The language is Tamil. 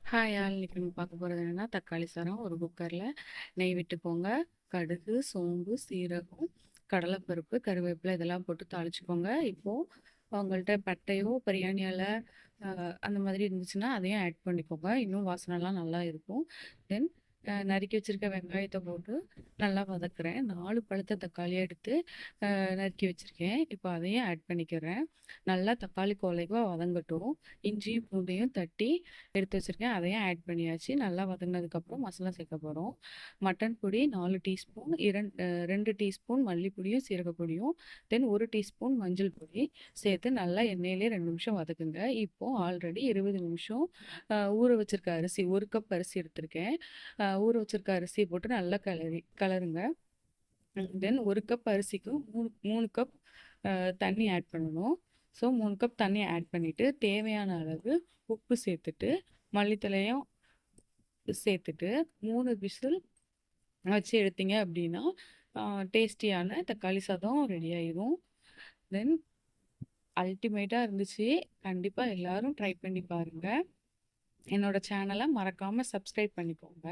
ஹாய் ஆல் இன்னைக்கு நம்ம பார்க்க போகிறது என்னென்னா தக்காளி சாதம். ஒரு குக்கரில் நெய் விட்டுக்கோங்க. கடுகு, சோம்பு, சீரகம், கடலைப்பருப்பு, கருவேப்பிலை இதெல்லாம் போட்டு தாளிச்சுக்கோங்க. இப்போது உங்கள்கிட்ட பட்டையோ பிரியாணி இலை அந்த மாதிரி இருந்துச்சுன்னா அதையும் ஆட் பண்ணிக்கோங்க. இன்னும் வாசனைலாம் நல்லா இருக்கும். தென் நறுக்கி வச்சுருக்க வெங்காயத்தை போட்டு நல்லா வதக்குறேன். 4 பழுத்த தக்காளியை எடுத்து நறுக்கி வச்சுருக்கேன். இப்போ அதையும் ஆட் பண்ணிக்கிறேன். நல்லா தக்காளி குலைவா வதங்கட்டும். இஞ்சியும் பூண்டையும் தட்டி எடுத்து வச்சுருக்கேன். அதையும் ஆட் பண்ணியாச்சு. நல்லா வதங்கினதுக்கப்புறம் மசாலா சேர்க்க போகிறோம். மட்டன் பொடி 4 டீஸ்பூன், 2 டீஸ்பூன் மல்லிப்பொடியும் சீரகப்பொடியும், தென் 1 டீஸ்பூன் மஞ்சள் பொடி சேர்த்து நல்லா எண்ணெயிலே 2 நிமிஷம் வதக்குங்க. இப்போது ஆல்ரெடி 20 நிமிஷம் ஊற வச்சுருக்க அரிசி 1 கப் அரிசி எடுத்திருக்கேன். ஊற வச்சுருக்க அரிசியை போட்டு நல்லா கலருங்க. தென் 1 கப் அரிசிக்கு 3 கப் தண்ணி ஆட் பண்ணணும். ஸோ 3 கப் தண்ணி ஆட் பண்ணிவிட்டு தேவையான அளவு உப்பு சேர்த்துட்டு மல்லித்தலையும் சேர்த்துட்டு 3 விசில் வச்சு எடுத்தீங்க அப்படின்னா டேஸ்டியான தக்காளி சாதம் ரெடி ஆயிடும். தென் அல்டிமேட்டாக இருந்துச்சு. கண்டிப்பாக எல்லாரும் ட்ரை பண்ணி பாருங்கள். என்னோட சேனலை மறக்காமல் சப்ஸ்கிரைப் பண்ணிக்கோங்க.